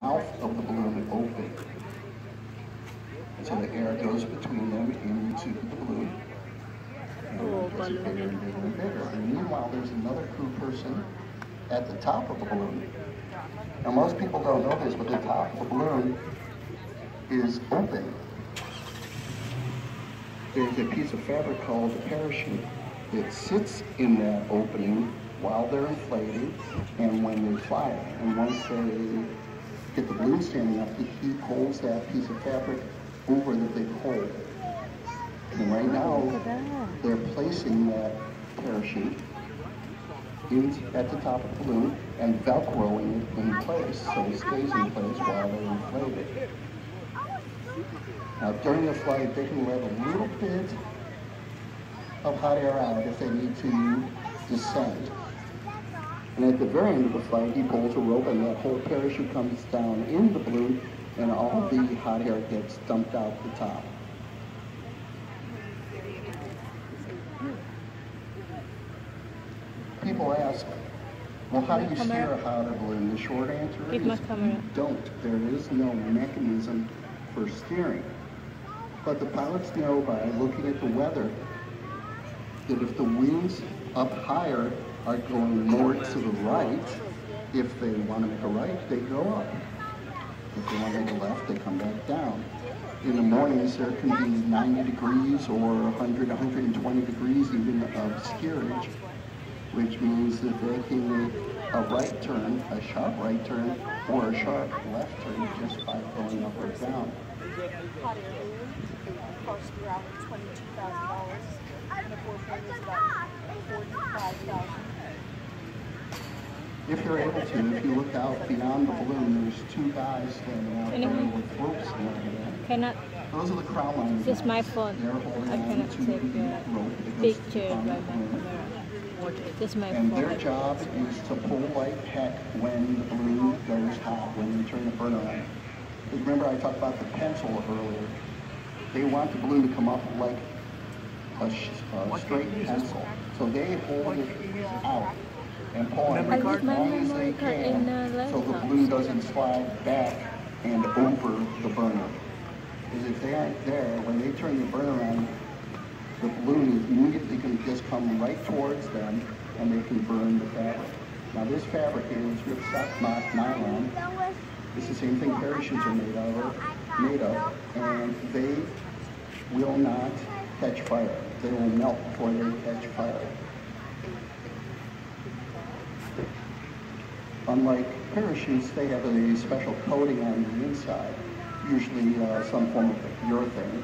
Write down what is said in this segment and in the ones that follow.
mouth of the balloon open. And so the air goes between them into the balloon. And it gets bigger and bigger and bigger. And meanwhile, there's another crew person at the top of the balloon. Now, most people don't know this, but the top of the balloon is open. There's a piece of fabric called a parachute that sits in that opening while they're inflating and when they fly it. And once they get the balloon standing up, the heat holds that piece of fabric over the big hole. And right now, they're placing that parachute at the top of the balloon and velcroing it in place so it stays in place while they're inflated. Now, during the flight, they can let a little bit of hot air out if they need to descend. And at the very end of the flight, he pulls a rope and that whole parachute comes down in the balloon and all the hot air gets dumped out the top. People ask, well, how do you steer a hot air balloon? The short answer is you don't. There is no mechanism for steering. But the pilots know by looking at the weather that if the winds up higher are going more to the right, if they want to make a right, they go up. If they want to make a left, they come back down. In the mornings, there can be 90 degrees or 100, 120 degrees even of steerage, which means that they can make a right turn, a sharp right turn, or a sharp left turn just by going up or down. Hot air balloon costs around $22,000, and a four-point is about $45,000. If you're able to, if you look out beyond the balloon, there's two guys standing out there with ropes in their hand. Cannot. Those are the crown lines. This is my phone. I cannot take a picture by my camera. This is my and phone. Their job is to pull like heck when the balloon goes hot, when you turn the burner on. Remember I talked about the pencil earlier. They want the balloon to come up like a straight pencil. So they hold it out and pull it as long as they can so the balloon doesn't slide back and over the burner. Because if they aren't there, when they turn the burner on, the balloon is immediately going to just come right towards them and they can burn the fabric. Now this fabric is ripstop nylon. It's the same thing parachutes are made of, and they will not catch fire. They will melt before they catch fire. Unlike parachutes, they have a special coating on the inside, usually some form of urethane,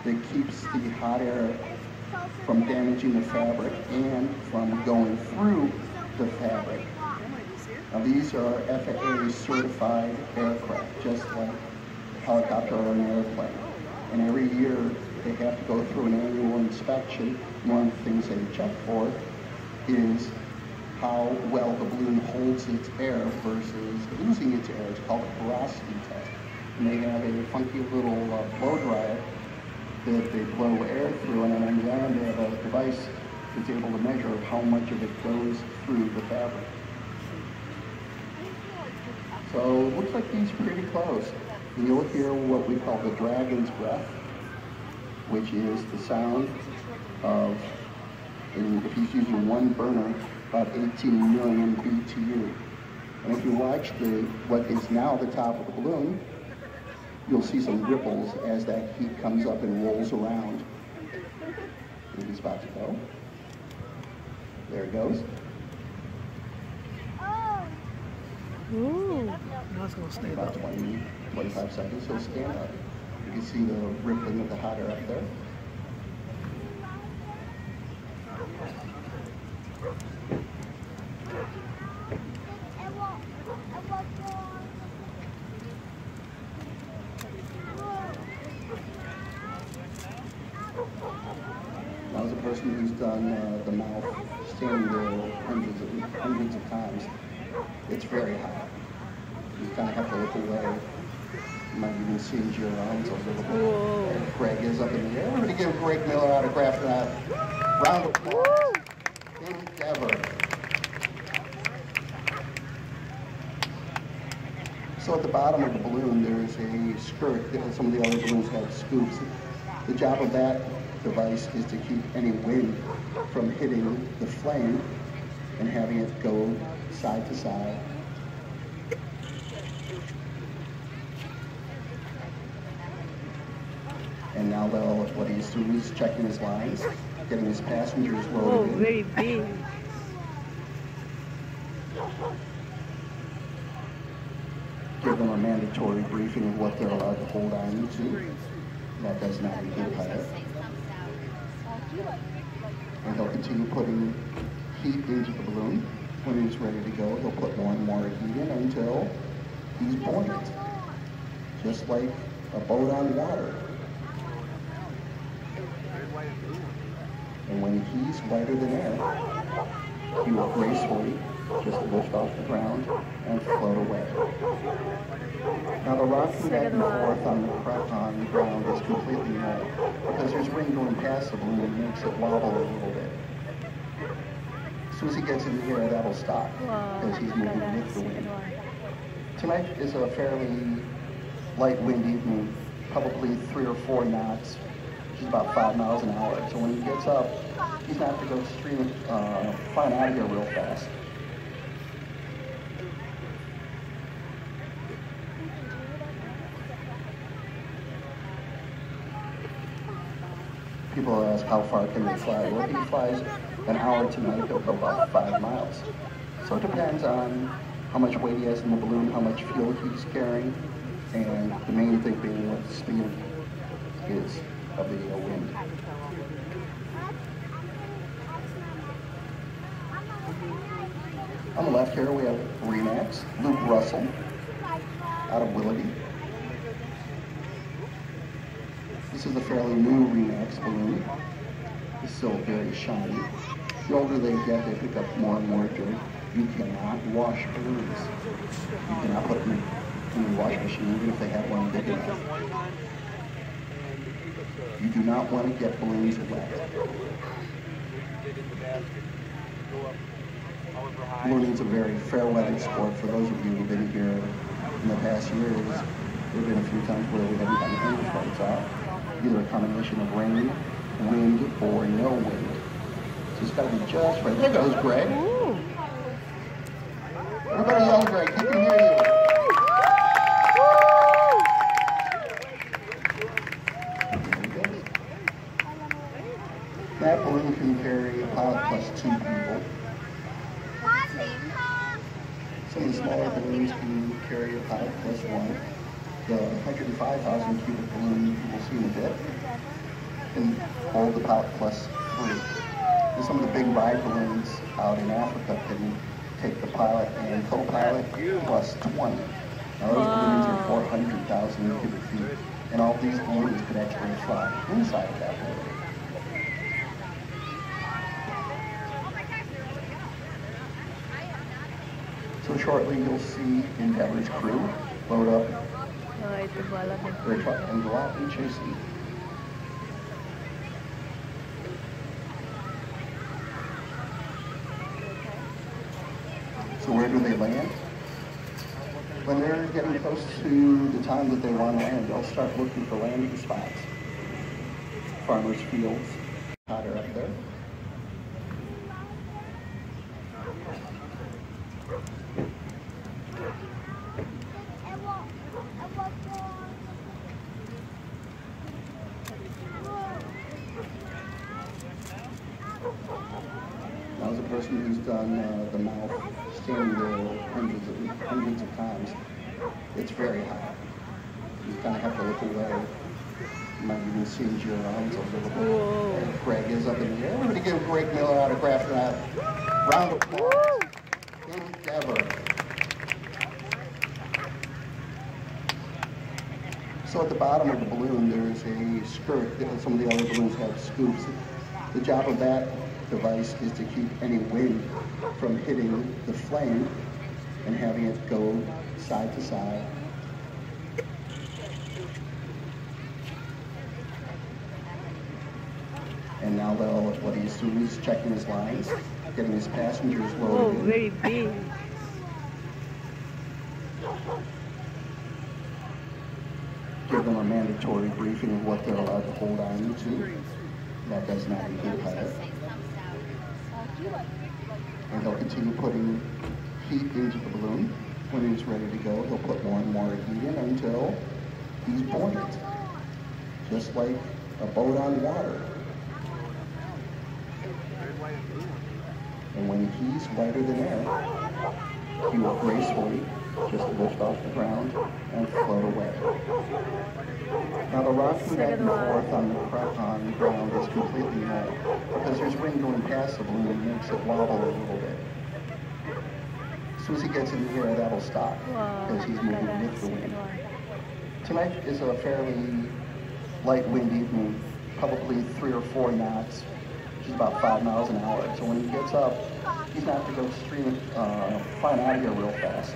that keeps the hot air from damaging the fabric and from going through the fabric. Now these are FAA certified aircraft, just like a helicopter or an airplane. And every year they have to go through an annual inspection. One of the things they check for is how well the balloon holds its air versus losing its air. It's called a porosity test. And they have a funky little blow dryer that they blow air through, and then on the end they have a device that's able to measure how much of it goes through the fabric. So it looks like he's pretty close. And you'll hear what we call the dragon's breath, which is the sound of, if he's using one burner, about 18 million BTU. And if you watch what is now the top of the balloon, you'll see some ripples as that heat comes up and rolls around. And he's about to go. There it goes. Ooh. Now it's going to stay About 20, 25 seconds, so stand up. You can see the rippling of the hot air up there. Now, as a person who's done the mouth standing there hundreds of times, it's very hot. You kind of have to look away. You might even singe your arms a little bit. Whoa. Greg is up in the air. Everybody give Greg Miller autograph for that. Round of applause. Endeavor. So at the bottom of the balloon, there's a skirt. Some of the other balloons have scoops. The job of that device is to keep any wind from hitting the flame and having it go side to side. And now what he's doing is checking his lines, getting his passengers loaded Oh, in. very big. Give them a mandatory briefing of what they're allowed to hold on to. That does not include pilot. And he'll continue putting heat into the balloon. When he's ready to go, he'll put more and more heat in until he's buoyant. Just like a boat on water. And when he's lighter than air, he will gracefully just lift off the ground and float away. Now the rocking back and forth on the ground is completely normal because there's wind going past the balloon and makes it wobble a little bit. As soon as he gets in the air, that'll stop because he's moving with the wind. Tonight is a fairly light wind evening, probably 3 or 4 knots, which is about 5 miles an hour. So when he gets up, he's not to go flying out of here real fast. People ask how far can they fly? Well, he flies an hour tonight, he'll go about 5 miles. So it depends on how much weight he has in the balloon, how much fuel he's carrying, and the main thing being what the speed is of the wind. On the left here we have Remax, Luke Russell, out of Willoughby. This is a fairly new Remax balloon. It's still very shiny. The older they get, they pick up more and more dirt. You cannot wash balloons. You cannot put them in the washing machine, even if they have one big enough. You do not want to get balloons wet. Ballooning is a very fair-weather sport. For those of you who've been here in the past years, there have been a few times where we haven't gotten any flights out. Either a combination of rain, wind, or no wind. So it's got to be just right. There goes Greg. Ooh. Everybody yell, Greg. He can hear you. That balloon can carry a pilot plus 2 people. Some of the smaller balloons can carry a pilot plus 1. The 105,000 cubic balloon you will see in a bit can hold the pilot plus 3. And some of the big ride balloons out in Africa can take the pilot and co-pilot plus 20. Now those balloons are 400,000 cubic feet, and all these balloons could actually fly inside of that balloon. So shortly you'll see Endeavor's crew load up their truck and go out and chase them. So where do they land? When they're getting close to the time that they want to land, they'll start looking for landing spots. Farmers' fields, hotter up there. Now, as a person who's done the mouth standing there hundreds of times, it's very hot. You kind of have to look away. You might even singe your arms a little bit. And Greg is up in the air. Everybody give Greg Miller autograph for that. Round of applause. Endeavor. So at the bottom of the balloon, there's a skirt. Some of the other balloons have scoops. The job of that device is to keep any wind from hitting the flame and having it go side to side. And now what he's doing is checking his lines, getting his passengers loaded Oh, in. very big. give them a mandatory briefing of what they're allowed to hold on to. That does not include pilot. And he'll continue putting heat into the balloon. When he's ready to go, he'll put more and more heat in until he's buoyant. Just like a boat on water. And when he's lighter than air, he will gracefully just lift off the ground and float away. Now the rocking back and forth on the ground is completely normal because there's wind going past the balloon and makes it wobble a little bit. As soon as he gets in the air, that'll stop because he's moving with the wind. Tonight is a fairly light wind evening, probably 3 or 4 knots, which is about 5 miles an hour. So when he gets up, he's not to go flying out of here real fast.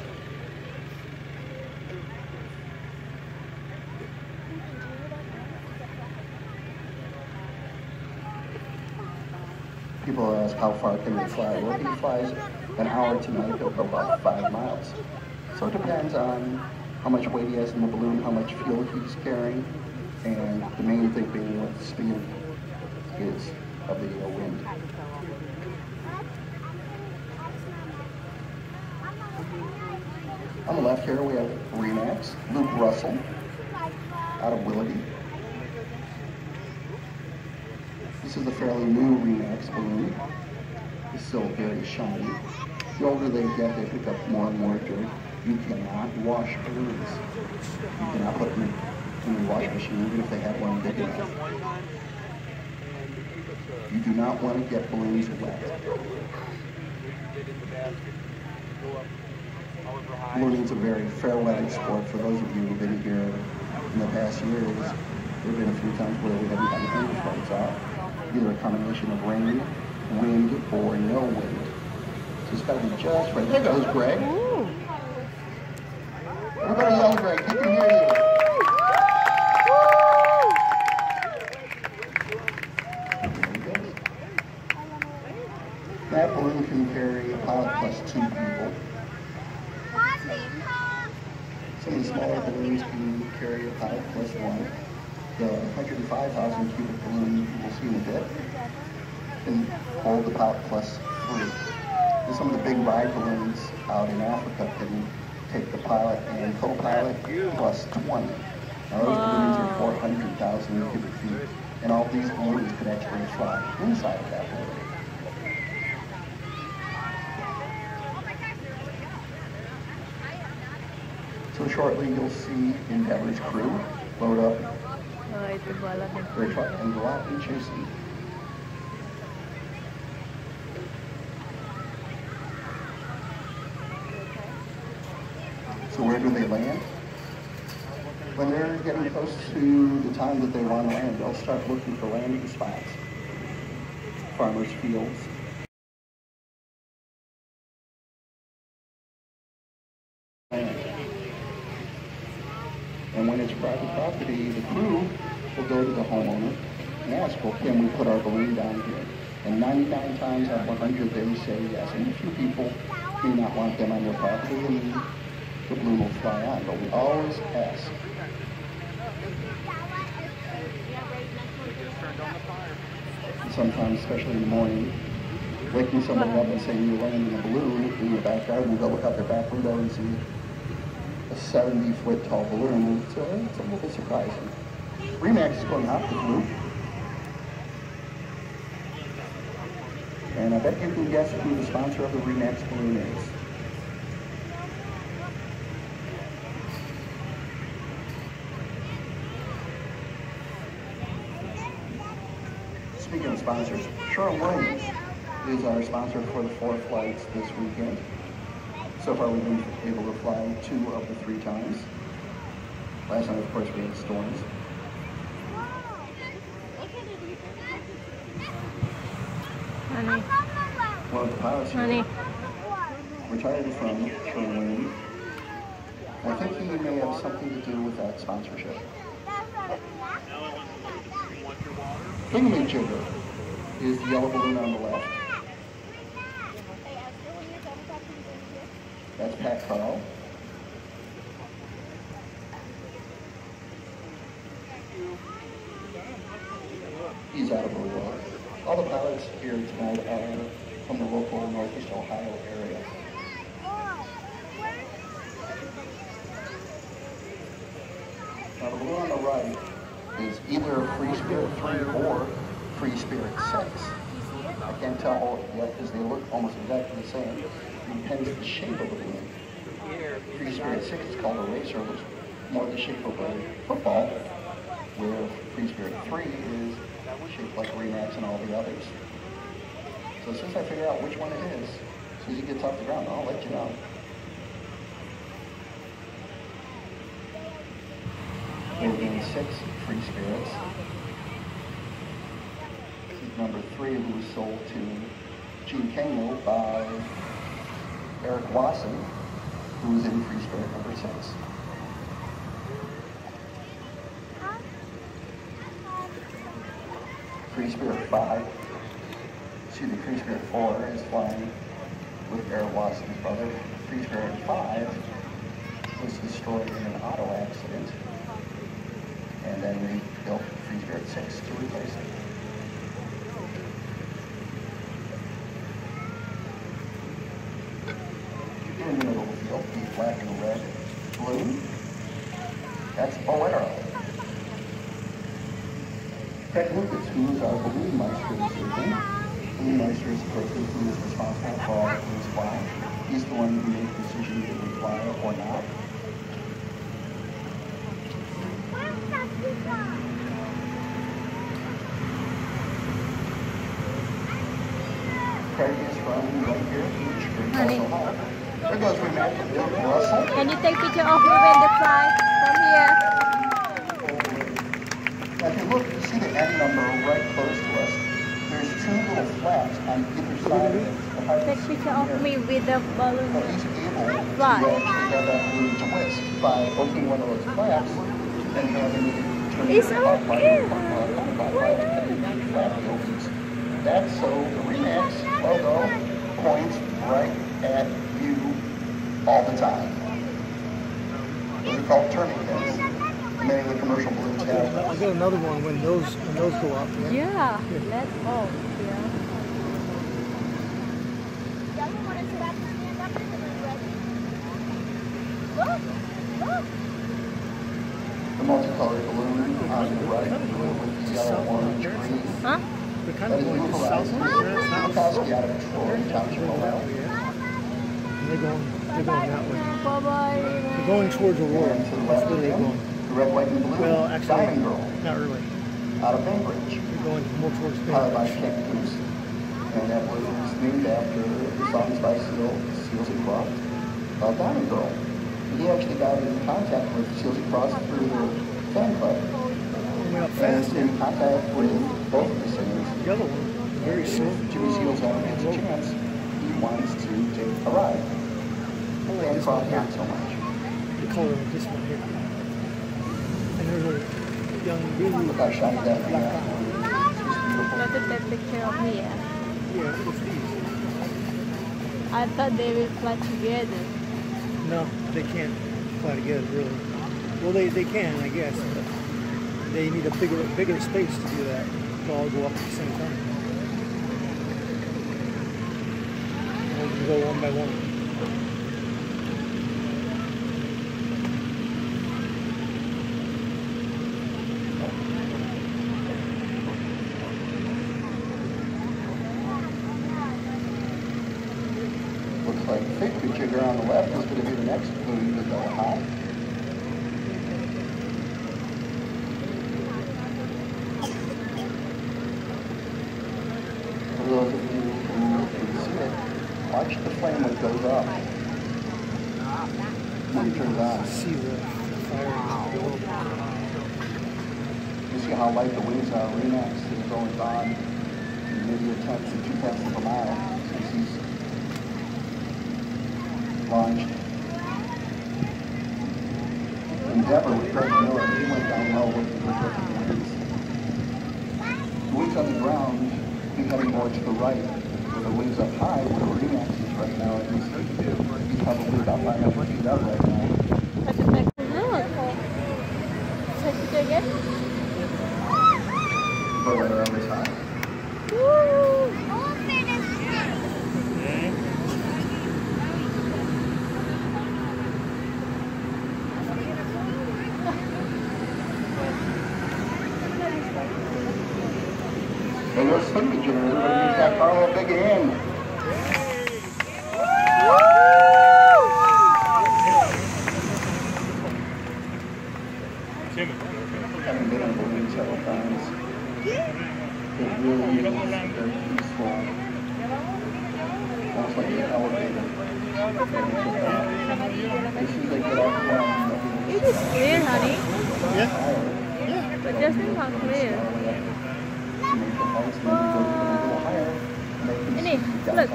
People ask how far can they fly? Well, if he flies an hour tonight, he'll go about 5 miles. So it depends on how much weight he has in the balloon, how much fuel he's carrying, and the main thing being what the speed is of the wind. On the left here we have Remax, Luke Russell, out of Willoughby. This is a fairly new Remax balloon. It's still very shiny. The older they get, they pick up more and more dirt. You cannot wash balloons. You cannot put them in the washing machine, even if they have one big enough. You do not want to get balloons wet. Ballooning is a very fair-weather sport. For those of you who've been here in the past years, there have been a few times where we haven't gotten any flights out. Either a combination of rain, wind, or no wind. So it's got to be just right. There goes Greg. Ooh. Everybody yell, Greg. He can hear you. That balloon can carry a pilot plus 2 people. Some of the smaller balloons can carry a pilot plus 1. The 105,000 cubic balloon you will see in a bit can hold the pilot plus 3. And some of the big ride balloons out in Africa can take the pilot and co-pilot plus 20. Now those balloons are 400,000 cubic feet, and all these balloons could actually fly inside of that balloon. So shortly you'll see Endeavor's crew load up their truck and go out and chase them. So where do they land? When they're getting close to the time that they want to land, they'll start looking for landing spots. Farmers' fields. And when it's private property, the crew will go to the homeowner and ask, well, can we put our balloon down here? And 99 times out of 100, they say yes. And a few people may not want them on their property, and the balloon will fly on. But we always ask. And sometimes, especially in the morning, waking somebody up and saying you're landing a balloon in your backyard, and go look out their back window and see a 70-foot tall balloon. It's a little surprising. Remax is going off the roof. And I bet you can guess who the sponsor of the Remax balloon is. Speaking of sponsors, Sherwin is our sponsor for the 4 flights this weekend. So far we've been able to fly 2 of the 3 times. Last night, of course, we had storms. Honey. One of the pilots here, retired from Sherwin. I think he may have something to do with that sponsorship. Thingamajigger is the yellow balloon on the left. That's Pat Carl. he's out of the way. All the pilots here tonight are from the local Northeast Ohio area. Now the balloon on the right is either Free Spirit 3 or Free Spirit 6. I can't tell yet because they look almost exactly the same. It depends on the shape of the balloon. Free Spirit 6 is called a racer, which is more the shape of a football, where Free Spirit 3 is shaped like a Remax and all the others. So as soon as I figure out which one it is, as soon as he gets off the ground, I'll let you know. Here again, 6 Free Spirits. This is number 3, who was sold to Gene Kenyo by Eric Wasson, who was in Free Spirit number 6. Free Spirit 5, Free Spirit 4 is flying with Eric Wasson's brother. Free Spirit 5 was destroyed in an auto accident, and then we built Free Spirit 6 to replace it. In the middle of the field, the black and red balloon, that's Bolero. Craig Lucas, who is our balloon meister this evening. Balloon meister is the person who is responsible for all the balloons flying. He's the one who made the decision if we fly or not. Craig is from right here, Ohio. There goes Russell. Can you take picture of me when they fly from here? Now if you look, you see the end number right close to us. There's 2 little flaps on either side of it. Take picture of me with the balloon. Well, he's able to Fly. have that balloon twist by opening one of those flaps and having it turn It's it okay. Why not? That's so the Remax logo points right at you all the time. Those are called turning pins. Many of the commercial balloons have. I got another one when those go up. Right? Yeah, let's go. Yeah. The multicolored balloon on the right with the yellow, orange, green. Huh? They're kind That of is going Blue to south. Horizons. Blue out of Troy, Township, Ohio. And they're going that way. Bye bye. They're going towards Aurora. And to the That's left where of they're them, going. the red, white, and blue. Well, actually, Diamond Girl not really. out of Bainbridge. They're going more towards Pilot by Bainbridge. Ken Goose. And that was named after the songs by Seals and Croft about Diamond Girl. And he actually got in contact with Seals and Croft through the fan club. Coming up And fast. in contact with both of the singers. The other one, very slow. Jimmy Seals ever gets a chance, he wants to take a ride. I like And this one Croft here. not so much. The color of this one here. And there's a young baby. Look how shiny that is. Let us take picture of me. Yeah. Yeah, it's these. I thought they will fly together. No, they can't fly together, really. Well, they can, I guess, but they need a bigger space to do that. To all go up at the same time. And we can go one by one. Looks like the big picture there on the left is going to be the next balloon to go high. For those of you who can see it, watch the flame when it goes up. When it turns on. See the fire go up. You see how light the wings are. Remax is going on maybe a tenth to 2/10 of a mile since he's launched. Endeavor with Craig Miller, he went down low with the wings. The wings on the ground be heading more to the right. With the wings up high, where Remax is right now, he's probably about 500 feet up right now. Let us take a look. Take picture again. But whether I was And you'll see, Junior, everybody got Carl a big hand. Having been on the balloon several times, it really is very peaceful. Almost like an elevator. This is a good outline. It is clear, honey. Yeah. But just not clear. Ini, look.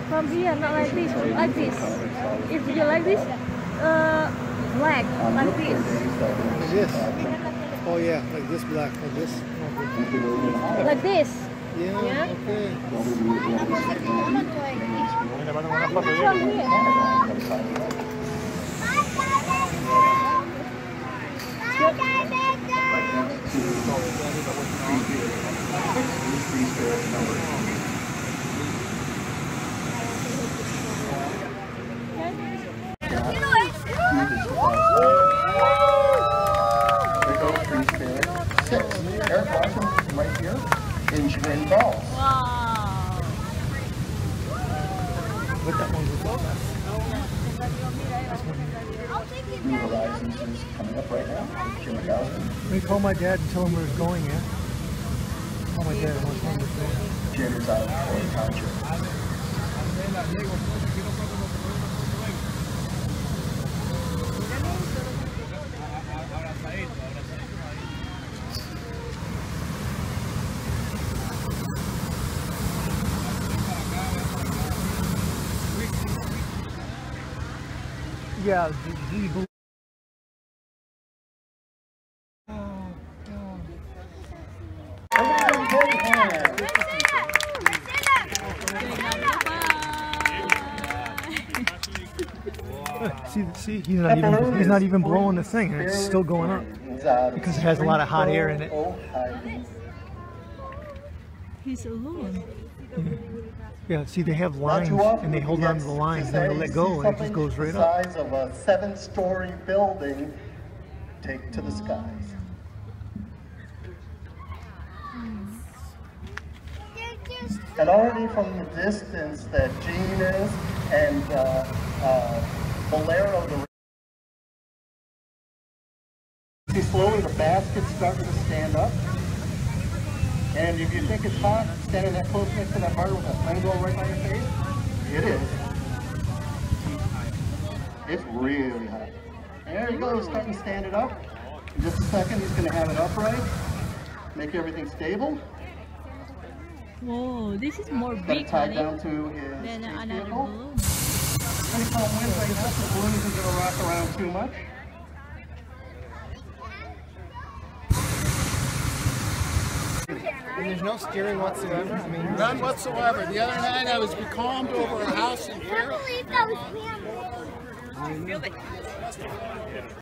From here, not like this. Like this. If you like this, black, like this. Like this. Oh yeah, like this black, like this. Like this. Yeah, Yeah. okay. From here. Right here in Chagrin Falls. Wow. But that one was New Horizons is coming up right now. Jim McGowan. Let me call my dad and tell him where it's going, yeah? Call my dad, I want to tell him where it's going. Jim is out of Troy Township. Yeah, do you believe? See, he's not even blowing the thing, and it's still going up because it has a lot of hot air in it. He's alone. Yeah, see, they have lines, and they hold on to the lines, and then they let go, and it just goes right up. The size of a 7-story building, take to the skies. And already from the distance that Gene is and Bolero, see slowly the basket's starting to stand up. And if you think it's hot, standing that close next to that fire with that flame going right by your face, it is. It's really hot. And there you go, he's starting to stand it up. In just a second, he's going to have it upright, make everything stable. Whoa, this is more Got big, it tied honey, down to his than space another vehicle. balloon. Any calm winds right now, so the balloon isn't going to rock around too much. And there's no steering whatsoever? I mean, none whatsoever. The other night I was becalmed over a house in Fairfield. I can't believe that was him.